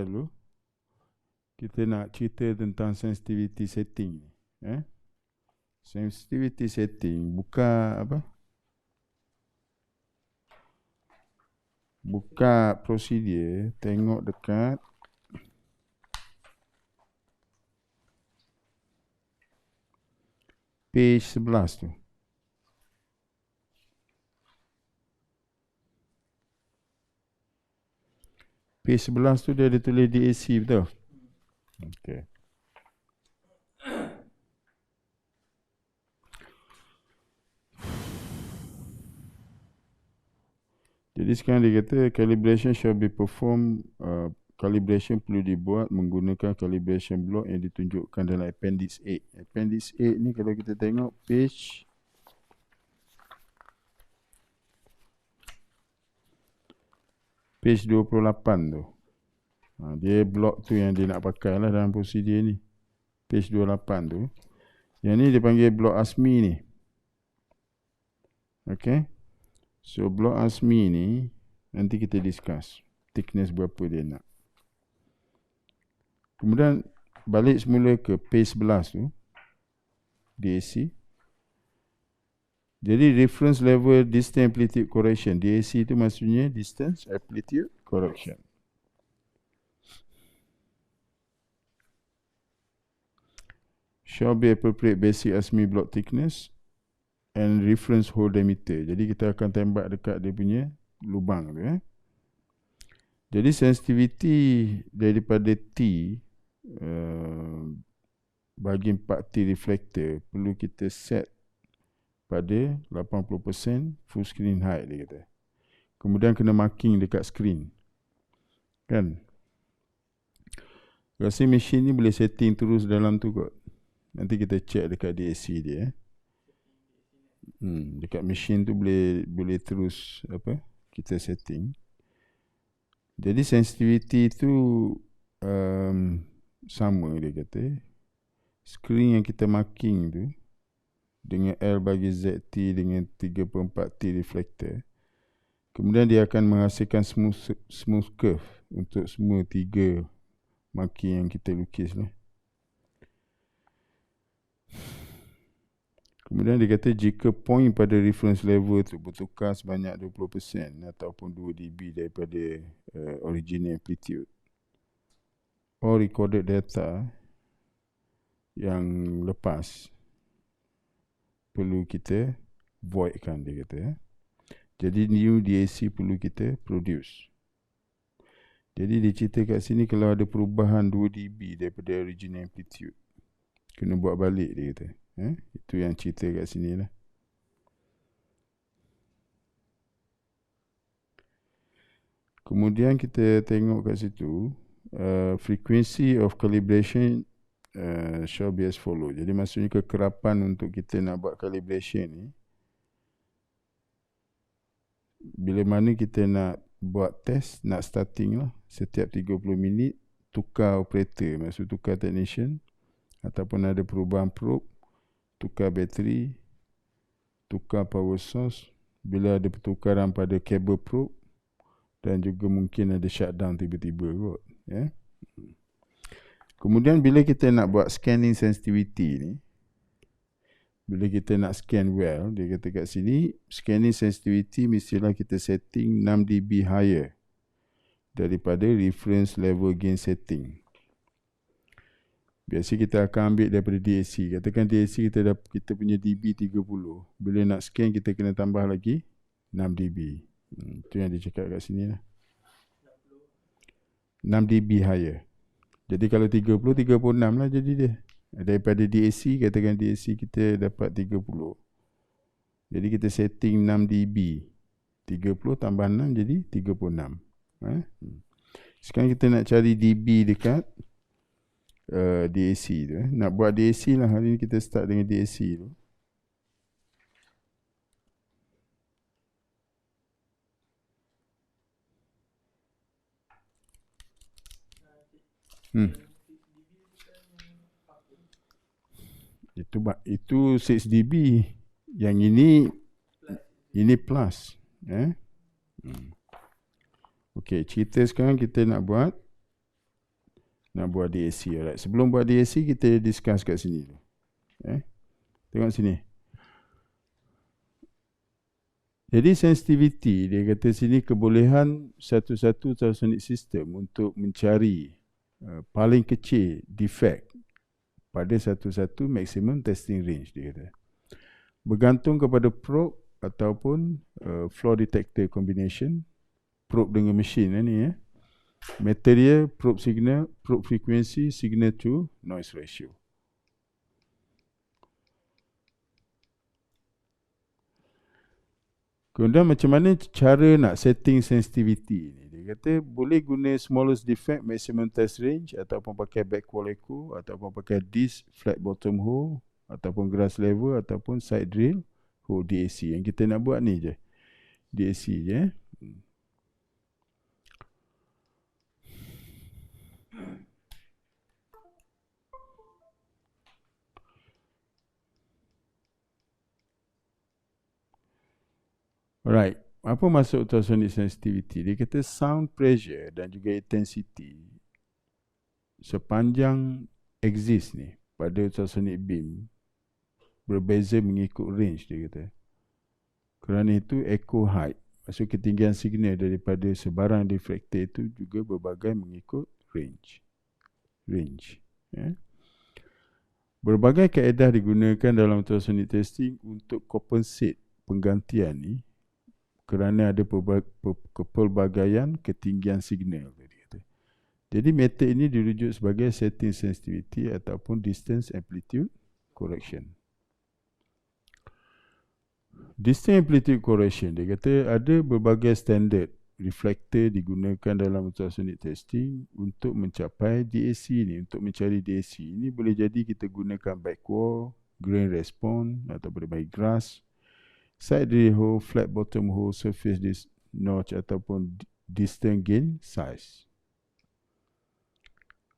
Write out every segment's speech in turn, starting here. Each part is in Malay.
share dulu. Kita nak cerita tentang sensitivity setting. Sensitivity setting buka apa? Buka prosedur, tengok dekat page 11 tu. Page 11 tu dia ada tulis DAC, betul? Okey. Jadi sekarang dia kata calibration shall be performed, calibration perlu dibuat menggunakan calibration block yang ditunjukkan dalam Appendix 8. Appendix 8 ni kalau kita tengok page 28 tu. Dia blok tu yang dia nak pakai lah dalam prosedur ni. Page 28 tu. Yang ni dia panggil blok ASME ni. Okay. So blok ASME ni nanti kita discuss. Thickness berapa dia nak. Kemudian balik semula ke page 11 tu. DAC. Jadi reference level distance amplitude correction. DAC itu maksudnya distance amplitude correction. Shall be appropriate basic ASME block thickness and reference hole diameter. Jadi kita akan tembak dekat dia punya lubang tu. Jadi sensitivity daripada T bagi 4T reflector perlu kita set pada 80% full screen height dia kata. Kemudian kena marking dekat screen. Kan? Rasa mesin ni boleh setting terus dalam tu kot. Nanti kita check dekat DAC dia. Dekat mesin tu boleh terus apa? Kita setting. Jadi sensitivity tu sama dia kata. Screen yang kita marking tu dengan L bagi ZT dengan 3/4T reflector. Kemudian dia akan menghasilkan smooth curve untuk semua 3 marking yang kita lukis lah. Kemudian dia kata jika point pada reference level tu bertukar sebanyak 20% ataupun 2 dB daripada original amplitude or recorded data yang lepas, perlu kita voidkan dia kata. Jadi new DAC perlu kita produce. Jadi dia cerita kat sini kalau ada perubahan 2 dB daripada original amplitude, kena buat balik dia kata. Itu yang cerita kat sini lah. Kemudian kita tengok kat situ, frequency of calibration shall be as follow. Jadi maksudnya kekerapan untuk kita nak buat calibration ni, bila mana kita nak buat test, nak starting lah, setiap 30 minit tukar operator, maksud tukar technician, ataupun ada perubahan probe, tukar bateri, tukar power source, bila ada pertukaran pada kabel probe, dan juga mungkin ada shutdown tiba-tiba kot. Kemudian bila kita nak buat scanning sensitivity ni, bila kita nak scan well, dia kata kat sini, scanning sensitivity mestilah kita setting 6 dB higher daripada reference level gain setting. Biasa kita akan ambil daripada DAC. Katakan DAC kita punya dB 30. Bila nak scan kita kena tambah lagi 6 dB. Itu yang dia cakap kat sini lah. 6 dB higher. Jadi kalau 30, 36 lah jadi dia. Daripada DAC, katakan DAC kita dapat 30. Jadi kita setting 6 dB. 30 tambah 6 jadi 36. Sekarang kita nak cari dB dekat DAC tu. Nak buat DAC lah. Hari ni kita start dengan DAC tu. Itu 6 dB. Yang ini plus. Okey, cerita sekarang kita nak buat nak buat DAC. Alright. Sebelum buat DAC, kita discuss kat sini dulu. Tengok sini. Jadi sensitivity, dia kata sini kebolehan satu-satu ultrasonic system untuk mencari paling kecil defect pada satu-satu maximum testing range, dia kata. Bergantung kepada probe ataupun flaw detector combination, probe dengan machine ni material, probe signal, probe frequency, signal to noise ratio. Kemudian macam mana cara nak setting sensitivity ni? Dia kata boleh guna smallest defect maximum test range, ataupun pakai backwall echo, ataupun pakai disc flat bottom hole, ataupun grass level, ataupun side drill hole DAC. Yang kita nak buat ni je, DAC je. Alright, apa maksud ultrasonic sensitivity? Dia kata sound pressure dan juga intensity sepanjang exist ni pada ultrasonic beam berbeza mengikut range, dia kata. Kerana itu echo height, maksud ketinggian signal daripada sebarang diffractor itu juga berbagai mengikut range. Berbagai kaedah digunakan dalam ultrasonic testing untuk compensate penggantian ni kerana ada kepelbagaian ketinggian signal. Jadi metod ini dirujuk sebagai setting sensitivity ataupun distance amplitude correction. Distance amplitude correction, dia kata ada berbagai standard reflector digunakan dalam ultrasonic testing untuk mencapai DAC ni, untuk mencari DAC. Ini boleh jadi kita gunakan backwall, grain response, atau boleh bagi grass, side drill hole, flat bottom hole, surface notch, ataupun distance gain size.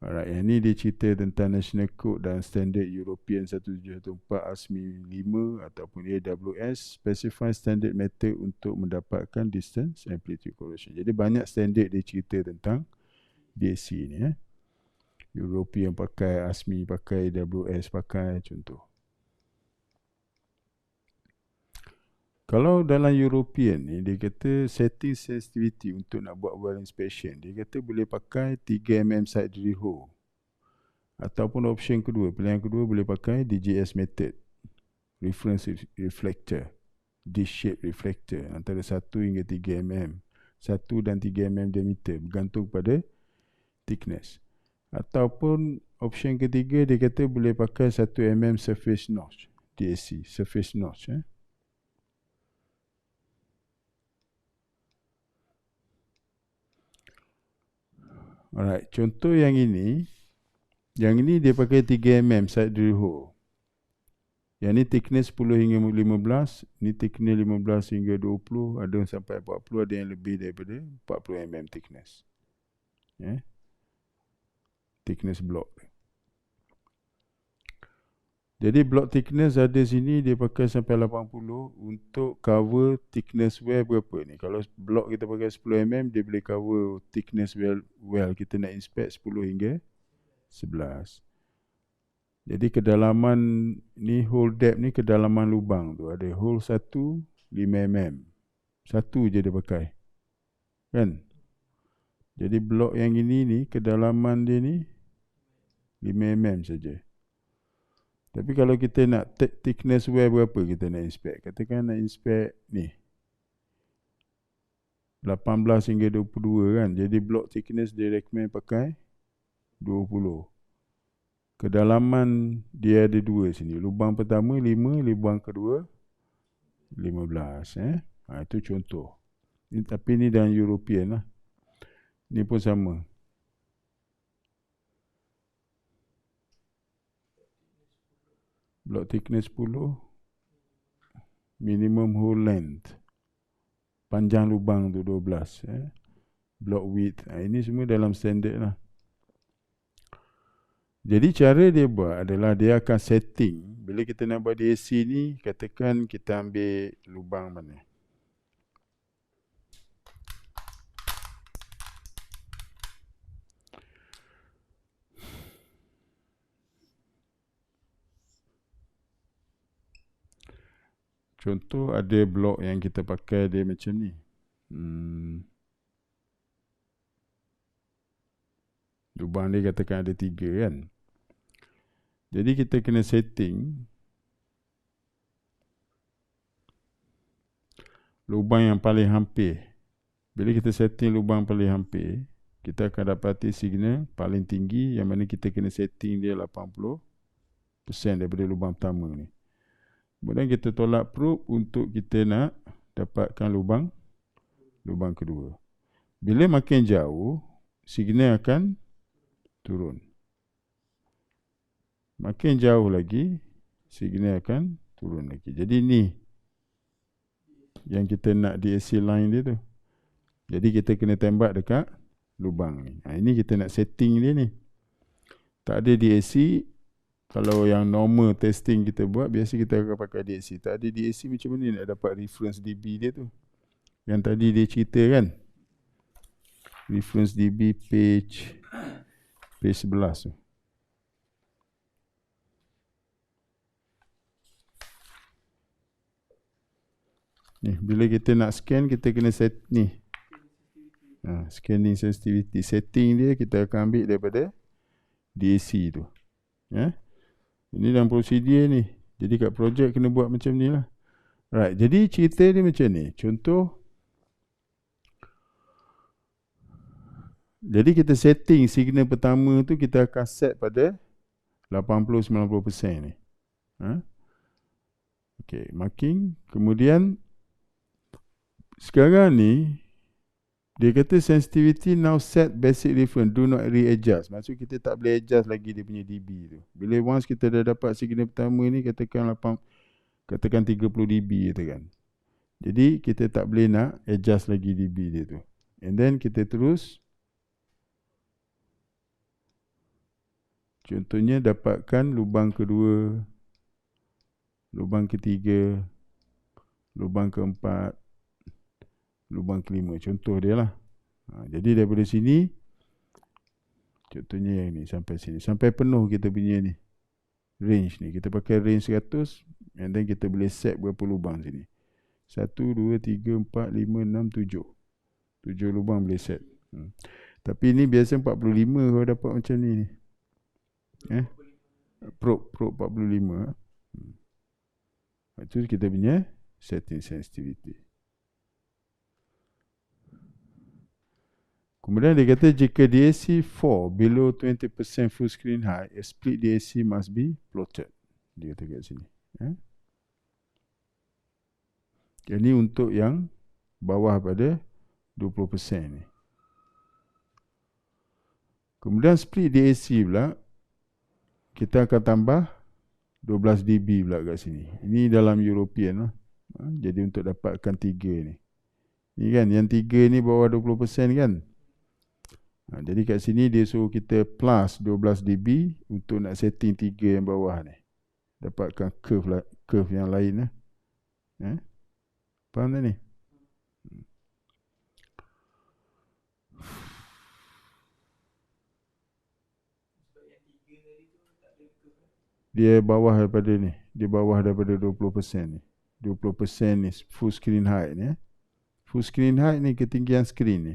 Alright, yang ni dia cerita tentang National Code dan Standard European 1714 ASME 5 ataupun AWS specify standard method untuk mendapatkan distance amplitude correction. Jadi banyak standard dia cerita tentang DAC ni. European pakai, ASME pakai, AWS pakai, contoh. Kalau dalam European ni, dia kata setting sensitivity untuk nak buat well inspection, dia kata boleh pakai 3mm side drill hole. Ataupun option kedua, pilihan kedua boleh pakai DJS method, reference reflector, dish shape reflector, antara 1 hingga 3mm, 1 dan 3mm diameter, bergantung pada thickness. Ataupun option ketiga, dia kata boleh pakai 1mm surface notch, DAC, surface notch. Alright, contoh yang ini dia pakai 3mm side drill hole. Yang ni thickness 10 hingga 15, ni thickness 15 hingga 20, ada sampai 40, ada yang lebih daripada 40mm thickness. Thickness block. Jadi block thickness ada sini dia pakai sampai 80 untuk cover thickness well berapa ni. Kalau block kita pakai 10mm, dia boleh cover thickness well kita nak inspect 10 hingga 11. Jadi kedalaman ni, hole depth ni kedalaman lubang tu. Ada hole 1 5mm. Satu je dia pakai. Kan? Jadi blok yang ini ni kedalaman dia ni 5mm saja. Tapi kalau kita nak thickness well berapa kita nak inspect? Katakan nak inspect ni 18 hingga 22 kan. Jadi block thickness dia recommend pakai 20. Kedalaman dia ada 2 sini. Lubang pertama 5, lubang kedua 15. Itu contoh. Tapi ni dalam European lah. Ni pun sama. Block thickness 10, minimum hole length, panjang lubang tu 12. Block width, ini semua dalam standard lah. Jadi cara dia buat adalah dia akan setting. Bila kita nak buat DAC ni, katakan kita ambil lubang mana. Contoh ada blok yang kita pakai dia macam ni. Lubang dia katakan ada 3 kan. Jadi kita kena setting lubang yang paling hampir. Bila kita setting lubang paling hampir, kita akan dapati signal paling tinggi yang mana kita kena setting dia 80% daripada lubang pertama ni. Kemudian kita tolak probe untuk kita nak dapatkan lubang kedua. Bila makin jauh, signal akan turun. Makin jauh lagi, signal akan turun lagi. Jadi ni yang kita nak DAC line dia tu. Jadi kita kena tembak dekat lubang ni. Ini kita nak setting dia ni. Tak ada DAC. Kalau yang normal testing kita buat, biasa kita akan pakai DAC. Tak ada DAC, macam mana nak dapat reference DB dia tu? Yang tadi dia cerita kan? Reference DB page 11 tu. Ni, bila kita nak scan, kita kena set ni. Scanning sensitivity. Setting dia kita akan ambil daripada DAC tu. Ini dalam prosedur ni. Jadi kat projek kena buat macam ni lah. Right, jadi cerita dia macam ni. Contoh, jadi kita setting signal pertama tu kita akan set pada 80-90% ni. Okay, marking. Kemudian sekarang ni dia kata sensitivity now set basic reference, do not readjust. Maksud kita tak boleh adjust lagi dia punya dB tu. Bila once kita dah dapat signal pertama ni, katakan 30 dB katakan. Jadi kita tak boleh nak adjust lagi dB dia tu. And then kita terus contohnya dapatkan lubang kedua, lubang ketiga, lubang keempat, lubang kelima. Contoh dia lah. Jadi daripada sini, contohnya yang ni sampai sini. Sampai penuh kita punya ni. Range ni. Kita pakai range 100. And then kita boleh set berapa lubang sini. 1, 2, 3, 4, 5, 6, 7. 7 lubang boleh set. Tapi ni biasa 45 kalau dapat macam ni. Probe 45. Itu kita punya setting sensitivity. Kemudian dia kata jika DAC 4 below 20% full screen height, a split DAC must be plotted. Dia kata kat sini. Jadi untuk yang bawah pada 20% ni. Kemudian split DAC pula, kita akan tambah 12 dB pula kat sini. Ini dalam European lah. Jadi untuk dapatkan 3 ni. Ni kan, yang 3 ni bawah 20% kan? Jadi kat sini dia suruh kita plus 12 dB untuk nak setting 3 yang bawah ni. Dapatkan curve yang lain lah. Faham tak ni? Dia bawah daripada ni. Dia bawah daripada 20% ni. 20% ni full screen height ni. Full screen height ni ketinggian screen ni.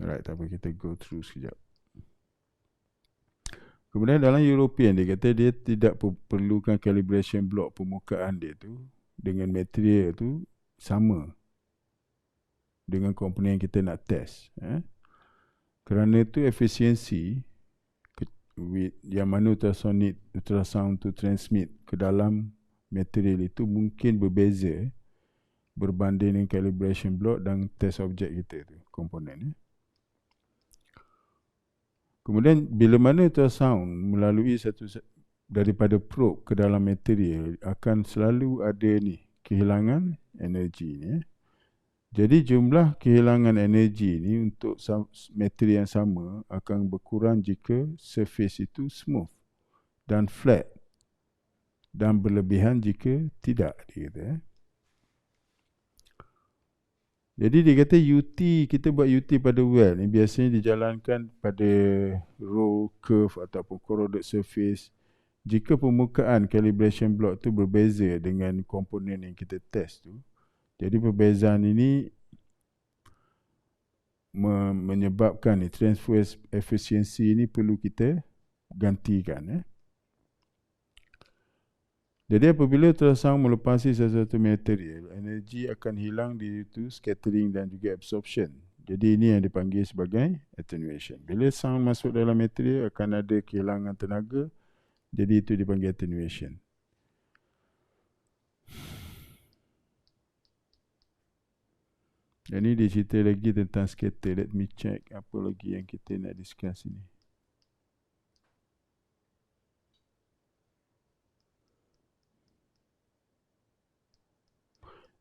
Alright, tak apa, kita go through sekejap. Kemudian dalam European dia kata dia tidak perlukan calibration block permukaan dia tu dengan material tu sama dengan komponen yang kita nak test. Kerana tu efisiensi yang mana ultrasound tu transmit ke dalam material itu mungkin berbeza berbanding dengan calibration block dan test object kita tu, komponen. Kemudian bila mana ultrasound melalui satu daripada probe ke dalam material akan selalu ada ni kehilangan energi ni. Jadi jumlah kehilangan energi ni untuk material yang sama akan berkurang jika surface itu smooth dan flat dan berlebihan jika tidak, dia kata. Jadi dia kata UT, kita buat UT pada well ni biasanya dijalankan pada roll curve ataupun corroded surface. Jika permukaan calibration block tu berbeza dengan komponen yang kita test tu, jadi perbezaan ini menyebabkan ni transfer efficiency ni perlu kita gantikan. Jadi apabila ultrasound melepasi sesuatu material, energi akan hilang di itu scattering dan juga absorption. Jadi ini yang dipanggil sebagai attenuation. Bila sound masuk dalam material akan ada kehilangan tenaga, jadi itu dipanggil attenuation. Dan ini dia cerita lagi tentang scatter. Let me check apa lagi yang kita nak discuss ini.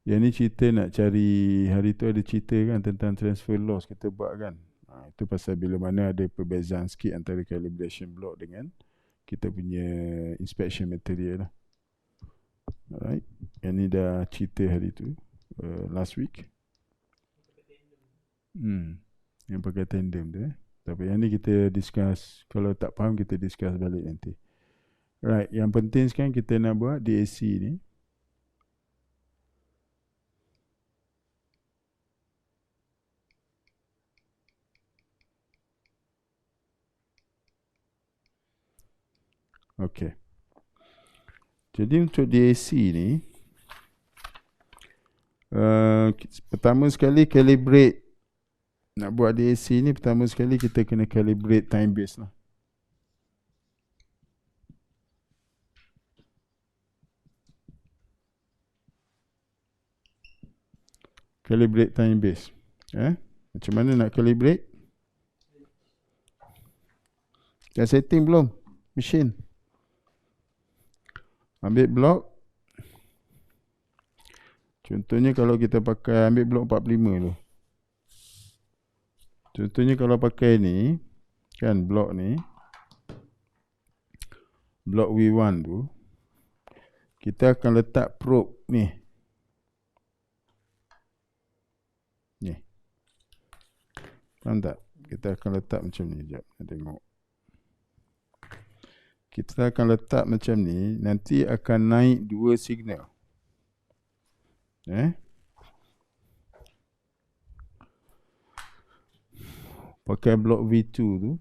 Yang ni cerita nak cari, hari tu ada cerita kan tentang transfer loss kita buat kan. Itu pasal bila mana ada perbezaan sikit antara calibration block dengan kita punya inspection material lah. Alright. Yang ni dah cerita hari tu, last week. Yang pakai tandem tu. Tapi yang ni kita discuss, kalau tak faham kita discuss balik nanti. Right, yang penting sekarang kita nak buat DAC ni. Okay. Jadi untuk DAC ni, pertama sekali calibrate. Nak buat DAC ni pertama sekali kita kena calibrate time base lah. Calibrate time base. Macam mana nak calibrate? Dah setting belum? Mesin. Ambil blok. Contohnya kalau kita pakai, ambil blok 45 tu. Contohnya kalau pakai ni, kan blok ni, blok V1 tu, kita akan letak probe ni. Ni. Faham tak? Kita akan letak macam ni. Sekejap, nak tengok. Kita akan letak macam ni, nanti akan naik dua signal. Pakai blok V2 tu.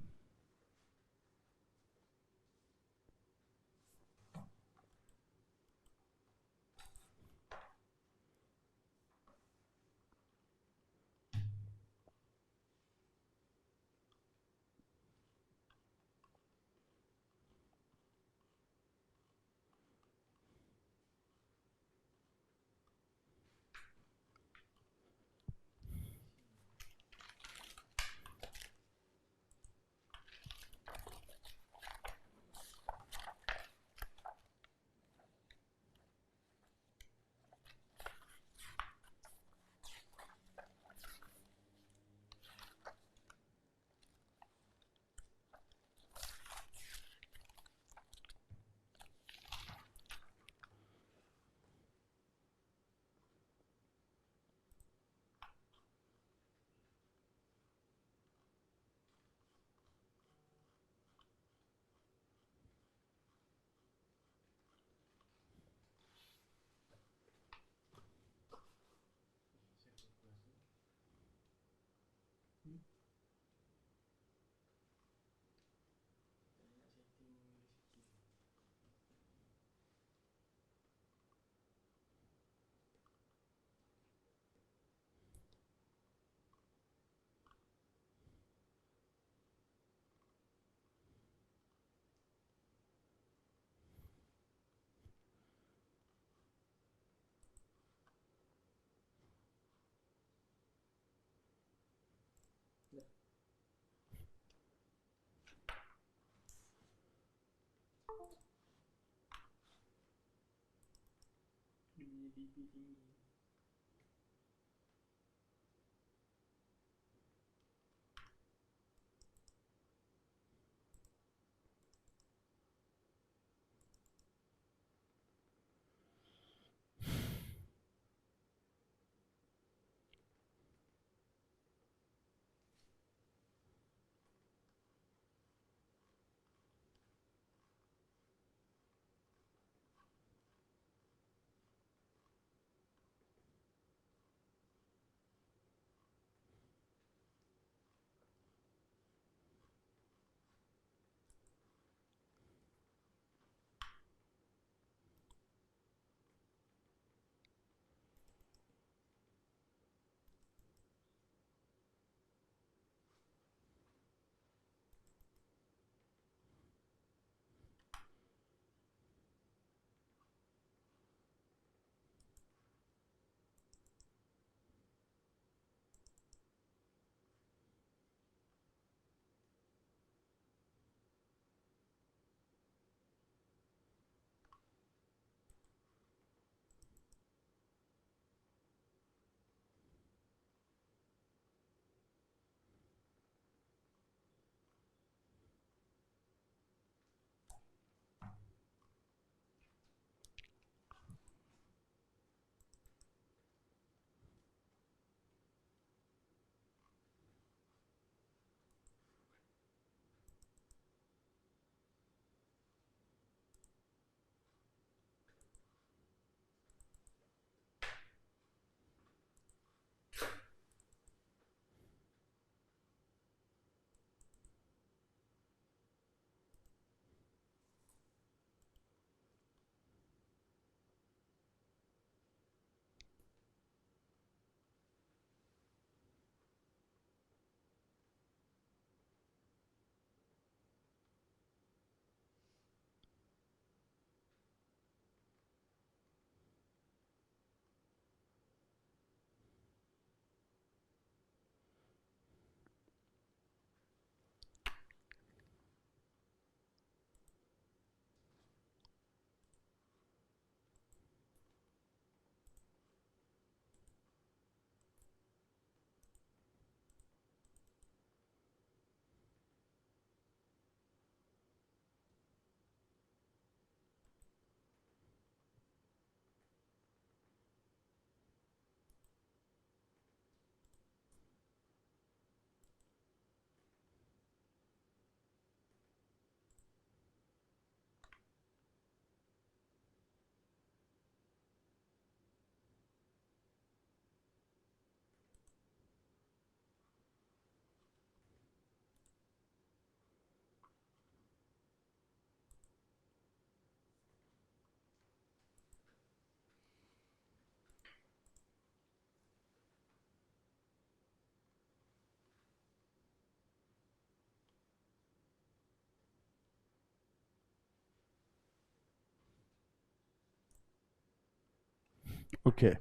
Okey.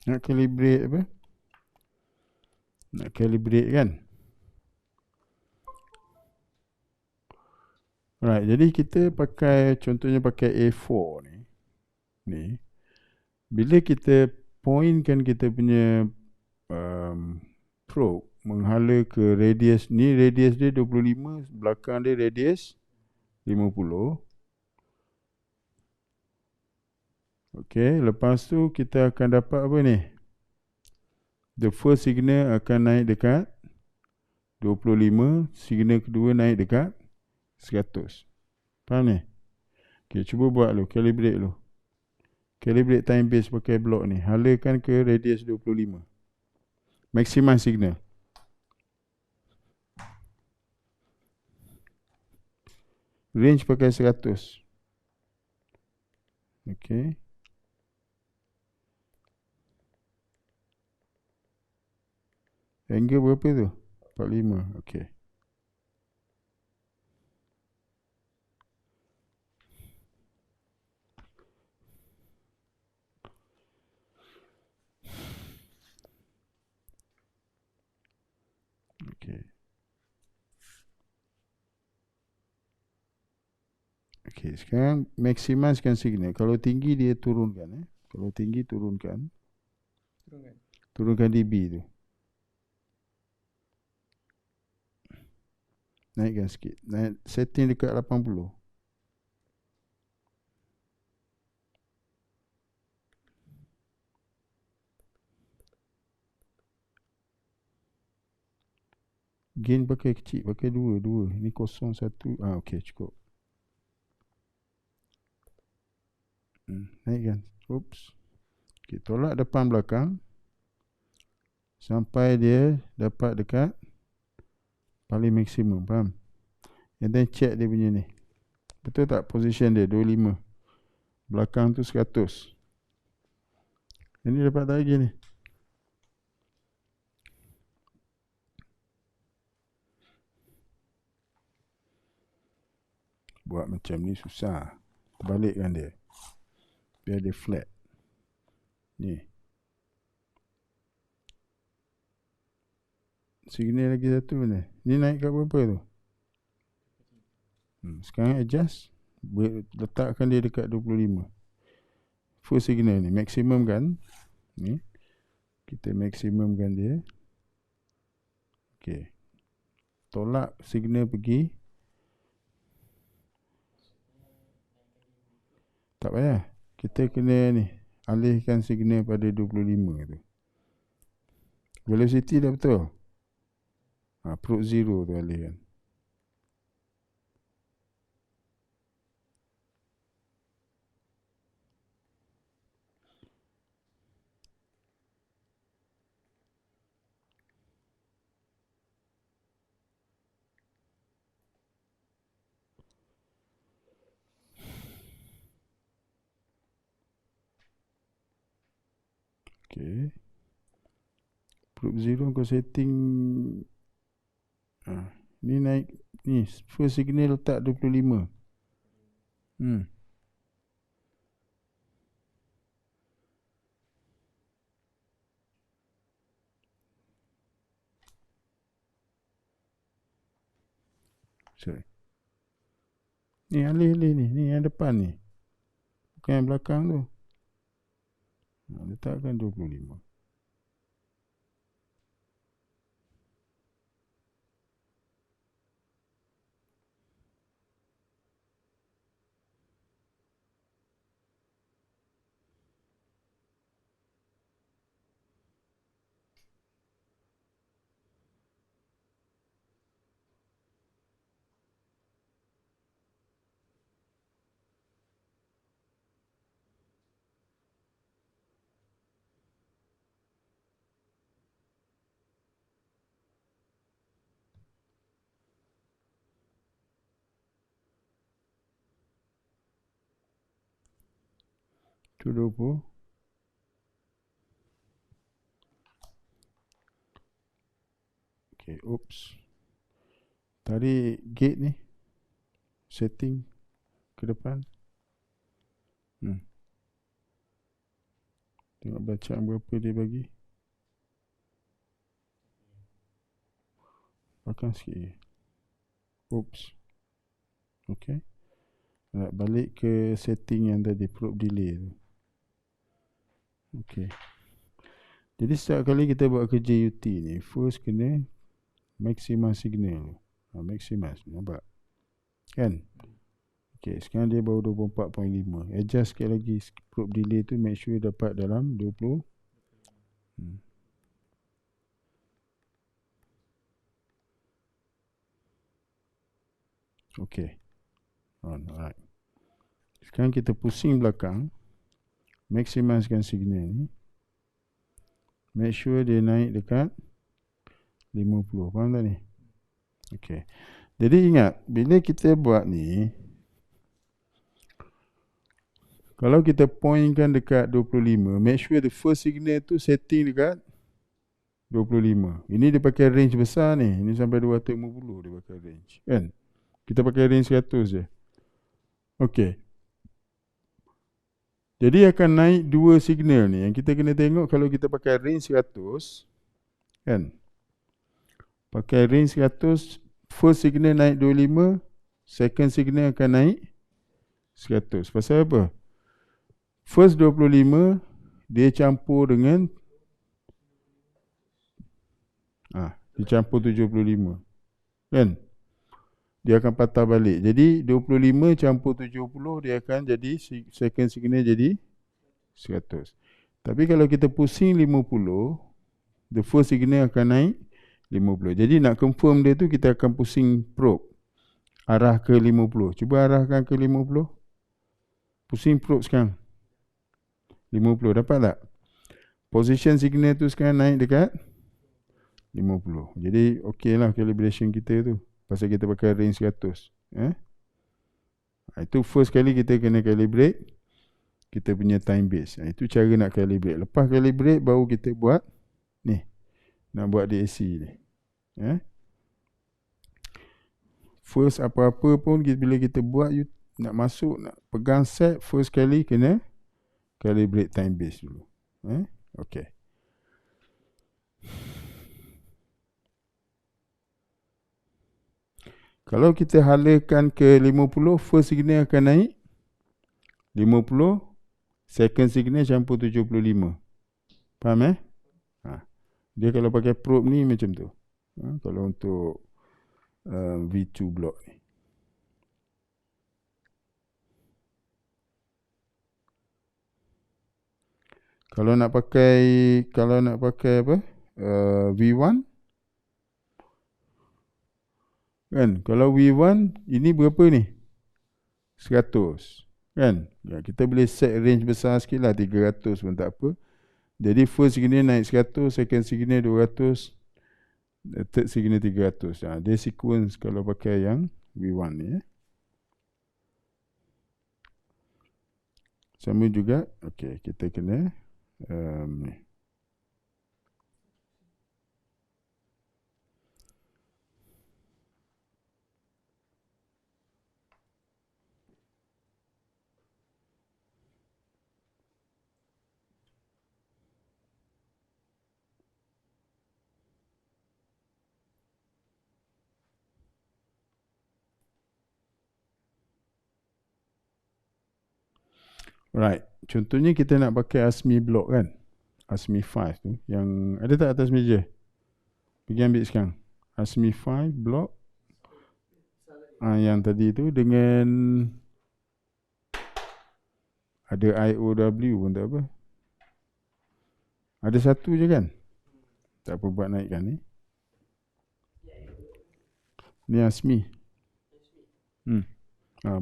Nak calibrate apa? Nak calibrate kan? Alright, jadi kita pakai, contohnya pakai A4 ni. Bila kita pointkan kita punya probe menghala ke radius ni, radius dia 25, belakang dia radius 50. Okey, lepas tu kita akan dapat apa ni? The first signal akan naik dekat 25, signal kedua naik dekat 100. Faham ni? Okey, cuba buat lu, calibrate lu. Calibrate time base pakai blok ni. Halakan ke radius 25. Maximum signal. Range pakai 100. Okey. Angle berapa tu? 45. Okey. Okey. Okey, sekarang maximiskan signal. Kalau tinggi dia turunkan. Kalau tinggi turunkan. Turunkan dB tu. Naikkan sikit. Naik setting dekat 80. Gain pakai kecil, pakai 2. Ni 0.1. Okey, cukup. Naikkan. Oops. Okey, tolak depan belakang. Sampai dia dapat dekat paling maksimum, faham? And then check dia punya ni. Betul tak position dia 25. Belakang tu 100. Ini dapat tak lagi ni? Buat macam ni susah. Balikkan dia. Biar dia flat. Ni. Signal lagi satu ni. Ni naik kat berapa tu? Sekarang adjust. Letakkan dia dekat 25. Full signal ni. Maksimum kan? Ni. Kita maksimumkan dia. Okey. Tolak signal pergi. Tak payah. Kita kena ni. Alihkan signal pada 25 tu. Velocity dah betul. Probe 0 tu alihkan. Okey. Probe 0 kau setting. Ni naik. Ni first signal letak 25. Sorry. Ni alih ni. Ni yang depan ni. Bukan yang belakang tu. Letakkan 25. Tu 20. Okey, oops. Tarik gate ni. Setting ke depan. Tengok bacaan berapa dia bagi. Belakang sikit lagi. Oops. Okay. Balik ke setting yang tadi, probe delay tu. Okay. Jadi setiap kali kita buat kerja UT ni, first kena maximum signal. Maximize, nampak? Kan? Okay, sekarang dia baru 24.5. Adjust sikit lagi probe delay tu, make sure dapat dalam 20. Okay. Alright. Sekarang kita pusing belakang. Maximizekan signal ni. Make sure dia naik dekat 50. Faham tak ni? Okay. Jadi ingat, bila kita buat ni, kalau kita pointkan dekat 25, make sure the first signal tu setting dekat 25. Ini dia pakai range besar ni. Ini sampai 250 dia pakai range. Kan? Kita pakai range 100 je. Okay. Jadi akan naik dua signal ni. Yang kita kena tengok kalau kita pakai range 100. Kan? Pakai range 100. First signal naik 25. Second signal akan naik 100. Pasal apa? First 25. Dia campur dengan dicampur 75. Kan? Dia akan patah balik. Jadi 25 campur 70 dia akan jadi second signal jadi 100. Tapi kalau kita pusing 50, the first signal akan naik 50. Jadi nak confirm dia tu kita akan pusing probe arah ke 50. Cuba arahkan ke 50. Pusing probe sekarang. 50 dapat tak? Position signal tu sekarang naik dekat 50. Jadi okey lah calibration kita tu. Pasal kita pakai range 100. Itu first kali kita kena calibrate kita punya time base. Itu cara nak calibrate. Lepas calibrate baru kita buat ni. Nak buat DAC ni. First apa-apa pun bila kita buat, nak masuk, nak pegang set, first kali kena calibrate time base dulu. Okay. Kalau kita halakan ke 50, first signal akan naik 50, second signal campur 75. Faham Dia kalau pakai probe ni macam tu. Kalau untuk V2 block ni. Kalau nak pakai apa? V1 kan, kalau V1 ini berapa ni? 100 kan? Ya, kita boleh set range besar sikit lah, 300 pun tak apa. Jadi first signal naik 100, second signal 200, third signal 300. Dia sequence kalau pakai yang V1 ni. Sama juga. Okay, kita kena ni. Right. Contohnya kita nak pakai ASME block kan. ASME 5 tu. Yang ada tak atas meja? Pergi ambil sekarang. ASME 5 block. Yang tadi tu dengan ada IOW pun tak apa. Ada satu je kan? Tak apa buat naikkan ni. Ni ASME.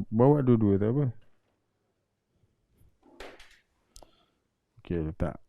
Bawa dua-dua tak apa. Okey, letak.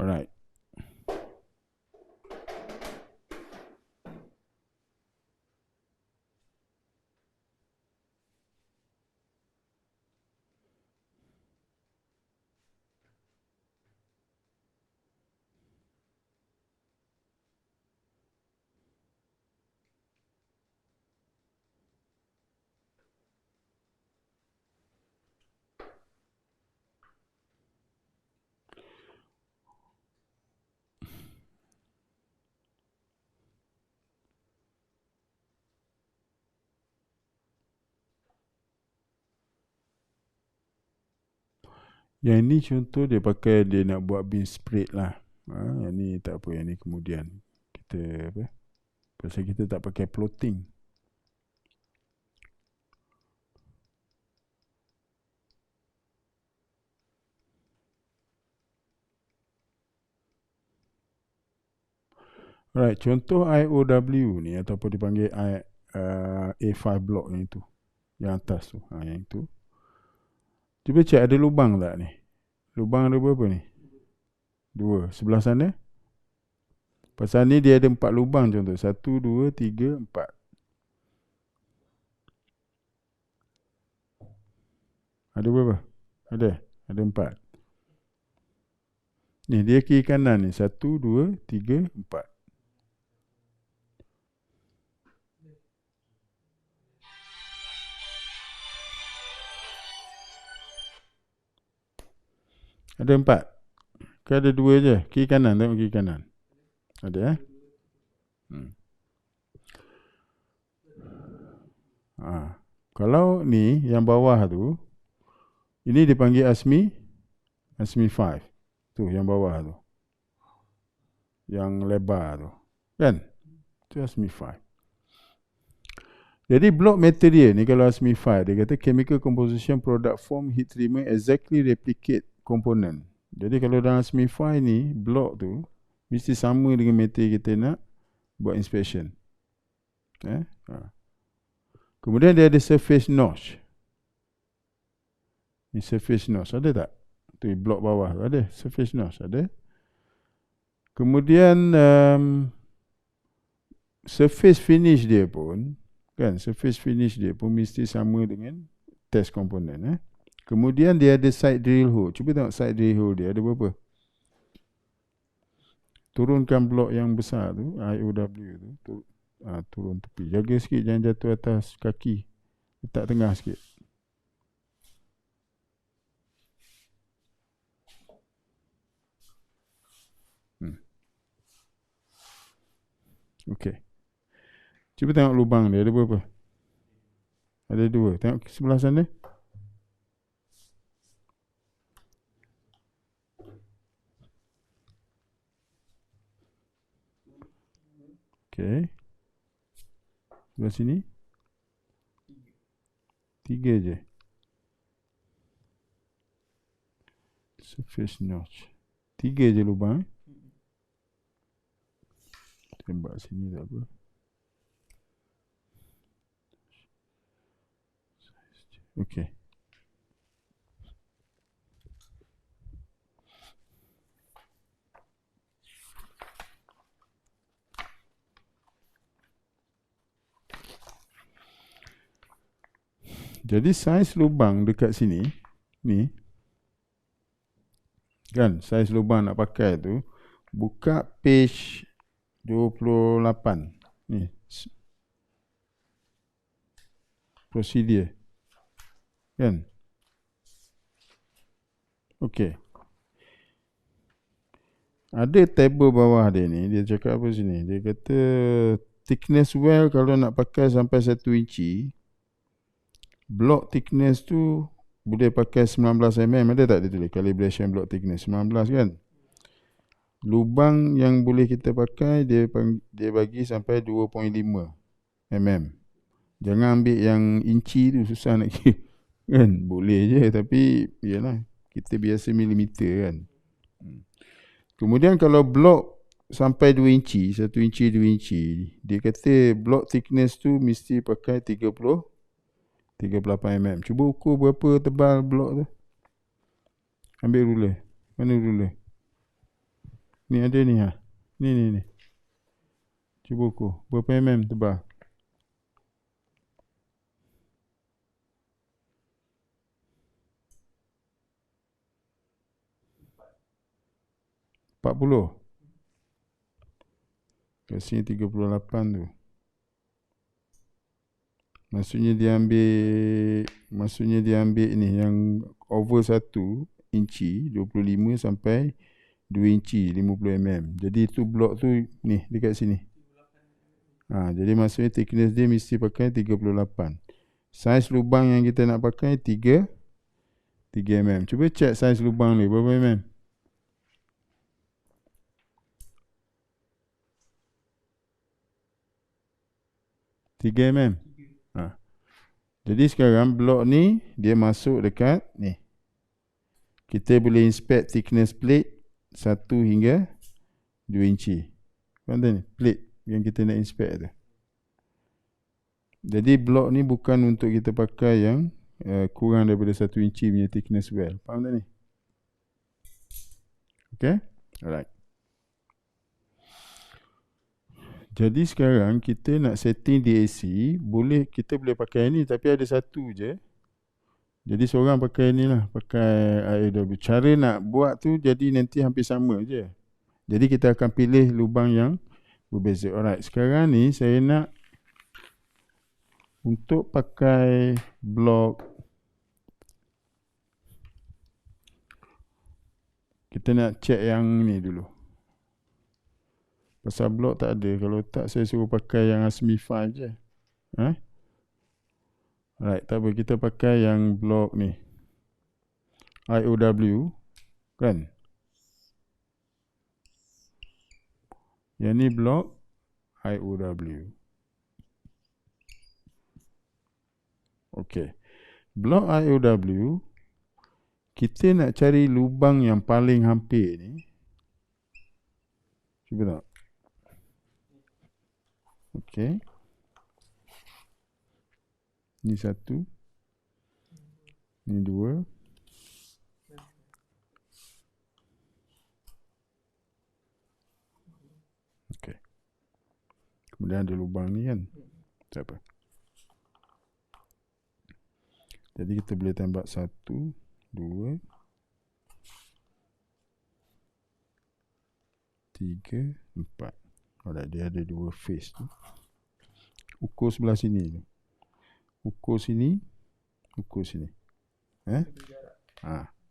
Alright. Yang ni contoh dia pakai, dia nak buat beam spread lah. Yang ni tak apa, yang ni kemudian kita apa? Pasal kita tak pakai plotting. Alright, contoh IOW ni ataupun dipanggil A5 block yang itu. Yang atas tu. Yang itu. Cuba cek ada lubang tak ni? Lubang ada berapa ni? 2. Sebelah sana? Pasal ni dia ada 4 lubang contoh. 1, 2, 3, 4. Ada berapa? Ada? Ada 4. Ni dia kiri kanan ni. 1, 2, 3, 4. Ada 4. Ke ada 2 je? Kiri kanan, tengok kiri kanan. Ada Kalau ni yang bawah tu, ini dipanggil ASME 5. Tu yang bawah tu. Yang lebar tu. Kan? Itu ASME 5. Jadi block material ni kalau ASME 5, dia kata chemical composition product form heat treatment exactly replicate component. Jadi kalau dalam ASME 5 ni, block tu mesti sama dengan material kita nak buat inspection. Kemudian dia ada surface notch. Ni surface notch ada tak? Tu blok bawah tu ada surface notch ada. Kemudian surface finish dia pun kan, surface finish dia pun mesti sama dengan test komponen. Kemudian dia ada side drill hole. Cuba tengok side drill hole dia ada berapa? Turunkan blok yang besar tu, IOW tu, turun tepi. Jaga sikit jangan jatuh atas kaki. Letak tengah sikit. Okey. Cuba tengok lubang dia ada berapa? Ada 2. Tengok sebelah sana. Okey. Sebelah sini. 3 je. Surface notch. 3 je lubang. Tembak sini tak apa. Okey. Jadi saiz lubang dekat sini ni kan, saiz lubang nak pakai tu, buka page 28 ni, procedure kan. Okey. Ada table bawah dia ni, dia cakap apa sini? Dia kata thickness well kalau nak pakai sampai 1 inci, block thickness tu boleh pakai 19 mm. Ada tak dia tulis calibration block thickness 19 kan? Lubang yang boleh kita pakai dia bagi sampai 2.5 mm. Jangan ambil yang inci tu, susah nak kira. Kan? Boleh je tapi yalah, kita biasa milimeter kan. Kemudian kalau blok sampai 2 inci, 1 inci, 2 inci, dia kata block thickness tu mesti pakai 38 mm. Cuba ukur berapa tebal blok tu. Ambil ruler. Mana ruler? Ni ada ni ha. Ni. Cuba ukur. Berapa mm tebal? $40. Kat sini 38 tu. Maksudnya dia ambil ni yang over 1 inci 25 sampai 2 inci 50 mm. Jadi tu blok tu ni dekat sini. Jadi maksudnya thickness dia mesti pakai 38. Saiz lubang yang kita nak pakai 3 mm. Cuba check saiz lubang ni berapa mm? 3 mm. Jadi sekarang blok ni dia masuk dekat ni. Kita boleh inspect thickness plate 1 hingga 2 inci. Faham tak ni? Plate yang kita nak inspect tu. Jadi blok ni bukan untuk kita pakai yang kurang daripada 1 inci punya thickness well. Faham tak ni? Okay? Alright. Jadi sekarang kita nak setting DAC, kita boleh pakai ni tapi ada satu je. Jadi seorang pakai ni lah, pakai IAW. Cara nak buat tu jadi nanti hampir sama je. Jadi kita akan pilih lubang yang berbeza. Alright, sekarang ni saya nak untuk pakai blok, kita nak check yang ni dulu. Pasal blok tak ada. Kalau tak saya suruh pakai yang ASME 5 je. Alright, tak apa. Kita pakai yang blok ni. IOW. Kan? Yang ni blok IOW. Okey. Blok IOW, kita nak cari lubang yang paling hampir ni. Cuba tak? Okey. Ni 1. Ni 2. Okey. Kemudian ada lubang ni kan? Tak apa. Jadi kita boleh tembak 1, 2, 3, 4. Alright, dia ada 2 face tu. Ukur sebelah sini tu. Ukur sini. Ukur sini.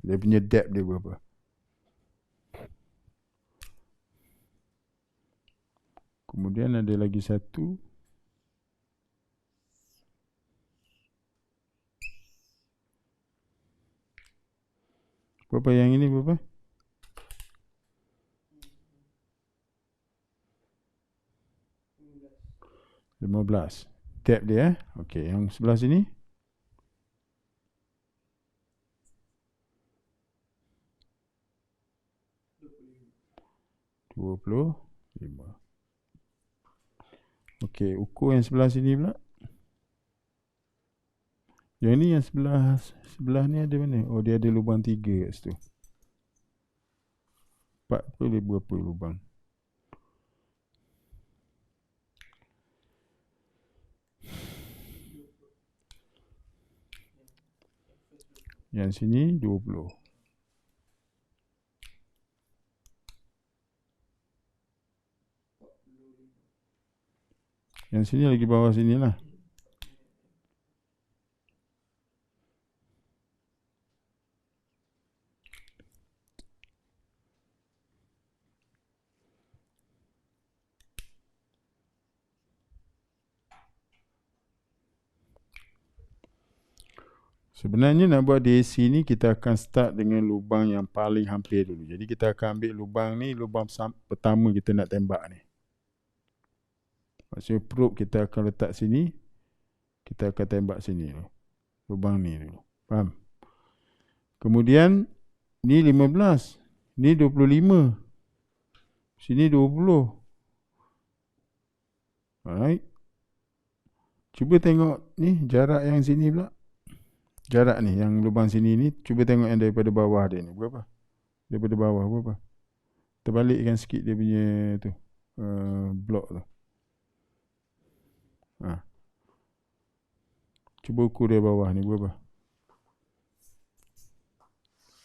Dia punya depth dia berapa? Kemudian ada lagi satu. Berapa yang ini berapa? 15. Tab dia. Okey, yang sebelah sini. 25. Okey, ukur yang sebelah sini pula. Yang ni yang sebelah ni ada mana? Oh, dia ada lubang 3 kat situ. 4 boleh berapa lubang? Yang sini 20. Yang sini lagi bawah sini lah. Sebenarnya nak buat DAC ni kita akan start dengan lubang yang paling hampir dulu. Jadi kita akan ambil lubang ni, lubang pertama kita nak tembak ni. Maksudnya probe kita akan letak sini, kita akan tembak sini dulu. Lubang ni dulu. Faham? Kemudian ni 15, ni 25. Sini 20. Alright. Cuba tengok ni jarak yang sini pula. Jarak ni yang lubang sini ni, cuba tengok yang daripada bawah dia ni berapa? Daripada bawah berapa? Kita balikkan sikit dia punya tu blok tu. Cuba ukur dia bawah ni berapa?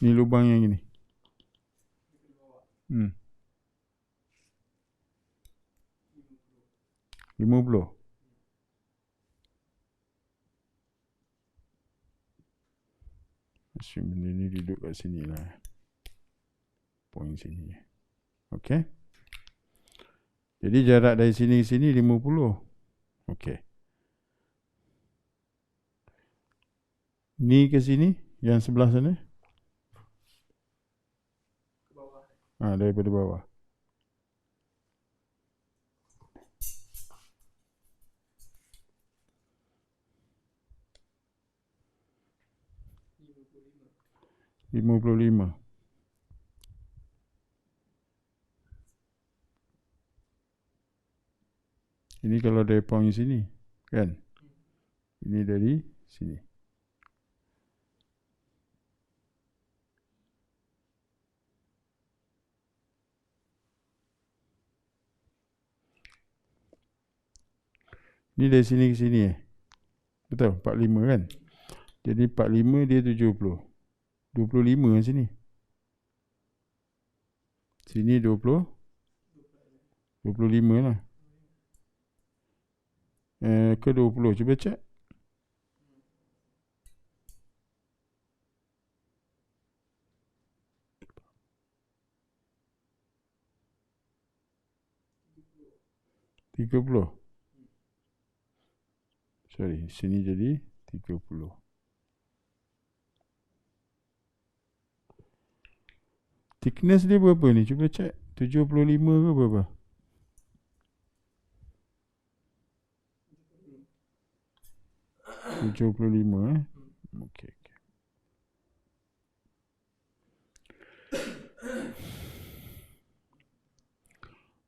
Ni lubang yang ini. 50. Asyik benda ni duduk kat sini lah. Point sini. Okey. Jadi jarak dari sini ke sini 50. Okey. Ni ke sini, yang sebelah sana? Ke bawah. Daripada bawah. $55. Ini kalau dari point sini, kan? Ini dari sini. Ini dari sini ke sini Betul, 45 kan? Jadi 45 dia 70. 25 sini. Sini 20. 25 lah. Ke 20, cuba cek. $30. Sorry, sini jadi 30. Thickness dia berapa ni? Cuba cek. 75 ke berapa? $75. Okey.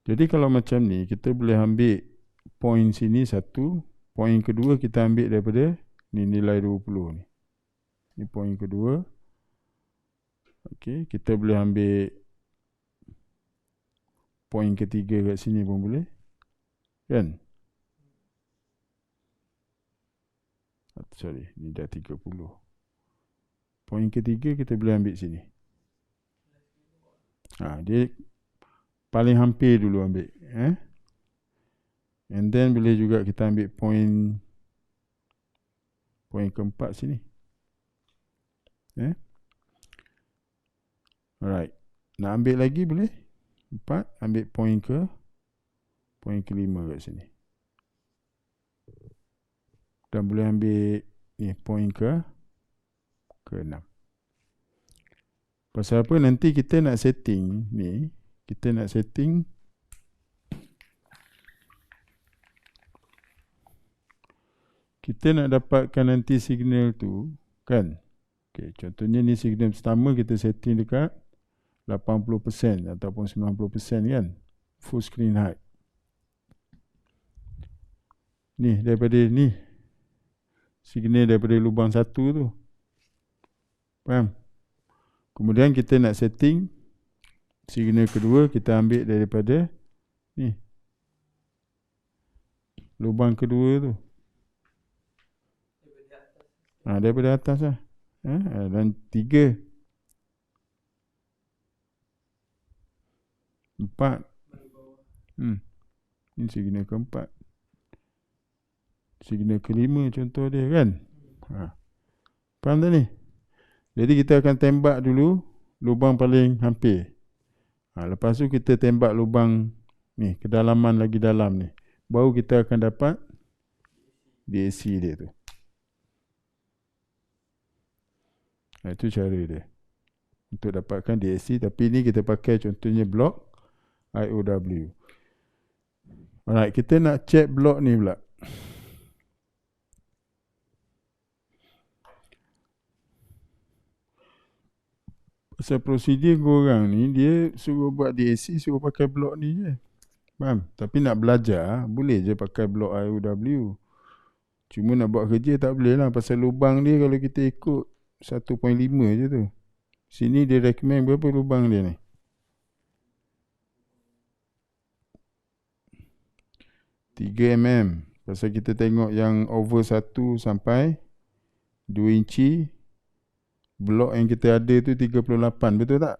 Jadi kalau macam ni, kita boleh ambil point sini satu, point kedua kita ambil daripada ni nilai 20 ni. Ni point kedua. Okey, kita boleh ambil point ketiga kat sini pun boleh. Kan? Sorry, ni dah 30. Point ketiga kita boleh ambil sini. Dia paling hampir dulu ambil. And then boleh juga kita ambil point keempat sini. Alright. Nak ambil lagi boleh? 4, ambil point kelima kat sini. Dan boleh ambil ni point ke-6. Pasal apa? Nanti kita nak setting ni, kita nak setting kita nak dapatkan nanti signal tu, kan? Okay, contohnya ni signal pertama kita setting dekat 80% ataupun 90% kan? Full screen height. Ni daripada ni signal daripada lubang satu tu. Faham? Kemudian kita nak setting signal kedua, kita ambil daripada ni lubang kedua tu. Daripada atas lah. Dan 3, 4. Ini signal keempat. Signal kelima contoh dia kan. Faham tak ni? Jadi kita akan tembak dulu lubang paling hampir. Lepas tu kita tembak lubang ni, kedalaman lagi dalam ni. Baru kita akan dapat DAC dia tu. Itu cara dia untuk dapatkan DAC. Tapi ni kita pakai contohnya blok IOW. Alright, kita nak check blok ni pula. Pasal prosedur korang ni, dia suruh buat DAC, suruh pakai blok ni je. Faham? Tapi nak belajar, boleh je pakai blok IOW. Cuma nak buat kerja tak boleh lah. Pasal lubang dia kalau kita ikut 1.5 je tu. Sini dia recommend berapa lubang dia ni? 3 mm. Pasal kita tengok yang over 1 sampai 2 inci, blok yang kita ada tu 38, betul tak?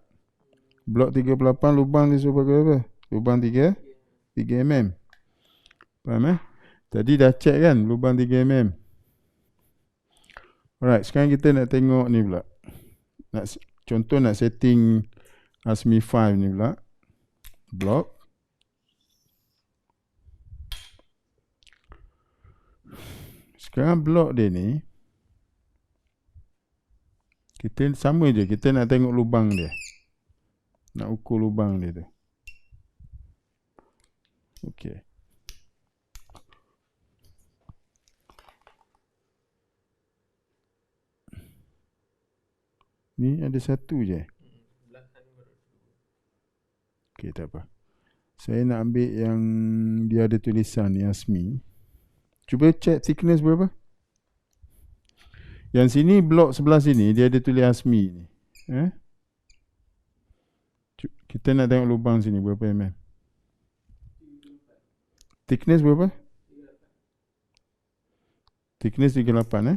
Blok 38 lubang dia suruh pakai apa? Lubang 3 mm. Faham Tadi dah check kan lubang 3 mm. Alright, sekarang kita nak tengok ni pula. Contoh nak setting ASME 5 ni pula. Blok. Sekarang blok dia ni, kita sama je, kita nak tengok lubang dia. Nak ukur lubang dia tu. Okey. Ni ada satu je. Okey, tak apa. Saya nak ambil yang dia ada tulisan ni, ASME. Cuba check thickness berapa? Yang sini, blok sebelah sini, dia ada tulis ASME ni. Kita nak tengok lubang sini, berapa mm? Thickness berapa? Thickness 38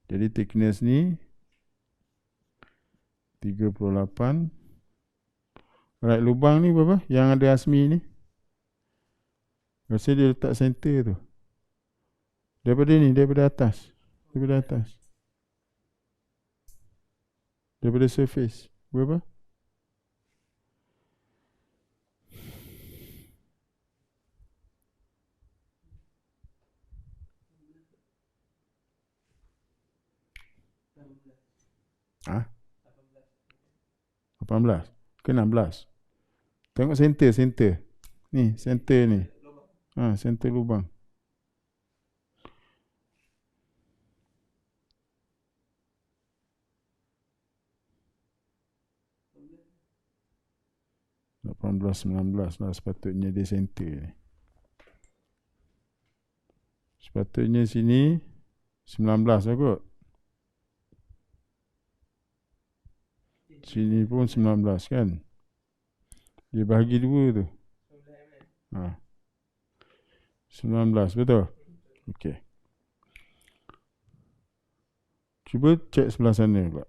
Jadi thickness ni 38. Alright, lubang ni berapa? Yang ada ASME ni. Rasa dia letak center tu. Daripada ni, daripada atas. Daripada surface. Berapa? Ah? 18 ke 16? Tengok center. Ni, center ni. Center lubang. (18, 19) lah sepatutnya dia center ni. Sepatutnya sini 19 lah kot. Sini pun 19 kan. Dia bahagi 2 tu. 19, betul? Okey. Cuba cek sebelah sana pula.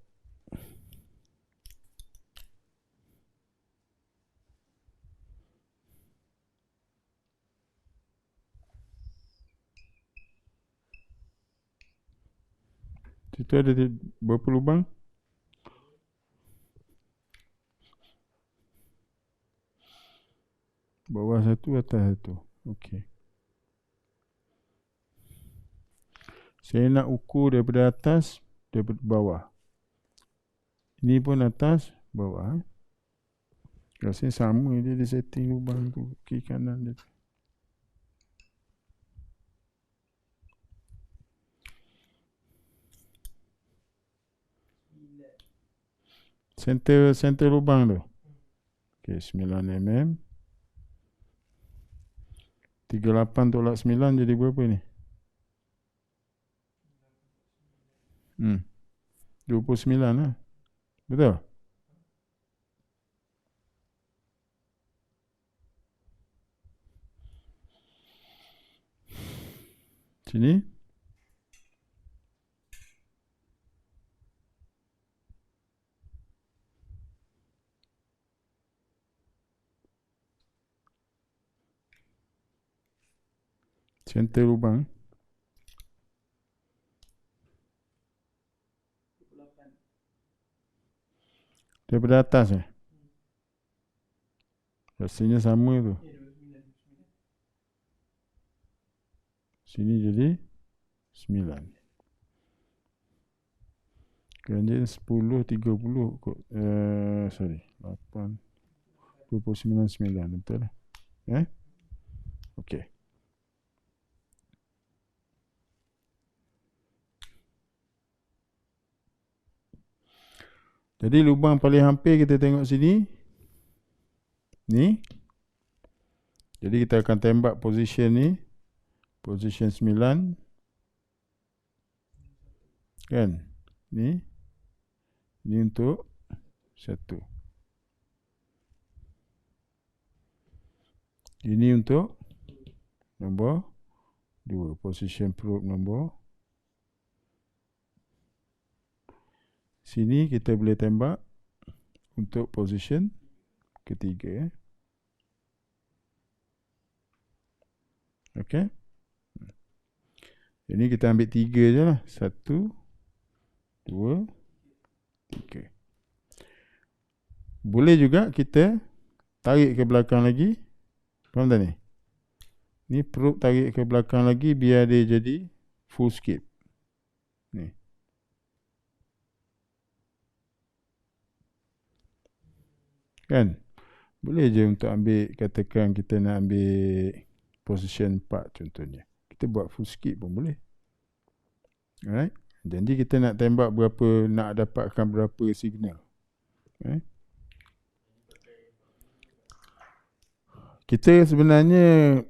Situ ada berapa lubang? Bawah 1, atas 1. Okey. Saya nak ukur daripada atas, daripada bawah. Ini pun atas, bawah. Rasanya sama je dia setting lubang tu, kiri kanan dia. Center lubang tu. Okey, 9 mm. 38 tolak 9 jadi berapa ni? 29 lah. Betul? Sini. Center lubang. Daripada atas rasanya sama tu. Sini jadi 9. Ganjil 10, 30 kot. 8, 29, 9. Betul lah. Okey. Jadi lubang paling hampir kita tengok sini. Ni. Jadi kita akan tembak position ni. Position 9. Kan? Ni. Ni untuk 1. Ini untuk nombor 2. Position probe nombor. Sini kita boleh tembak untuk position ketiga. Okey. Ini kita ambil 3 je lah. 1, 2, 3. Boleh juga kita tarik ke belakang lagi. Faham tak ni? Ni probe tarik ke belakang lagi biar dia jadi full scape. Ni. Kan? Boleh je untuk ambil, katakan kita nak ambil position 4 contohnya. Kita buat full scape pun boleh. Alright? Jadi kita nak tembak berapa, nak dapatkan berapa signal. Alright? Kita sebenarnya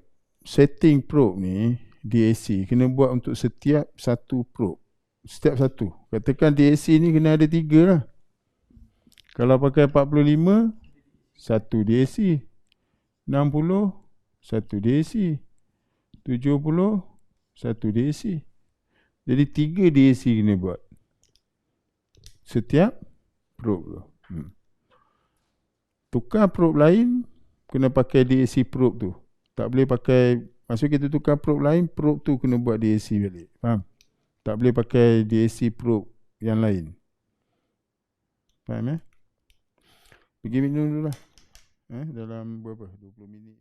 setting probe ni DAC kena buat untuk setiap satu probe. Setiap satu. Katakan DAC ni kena ada 3 lah. Kalau pakai 45, 1 DAC. 60, 1 DAC. 70, 1 DAC. Jadi 3 DAC kena buat. Setiap probe tu. Tukar probe lain, kena pakai DAC probe tu. Tak boleh pakai, maksud kita tukar probe lain, probe tu kena buat DAC balik. Faham? Tak boleh pakai DAC probe yang lain. Faham Pergi minum dulu lah. Dalam berapa? 20 minit.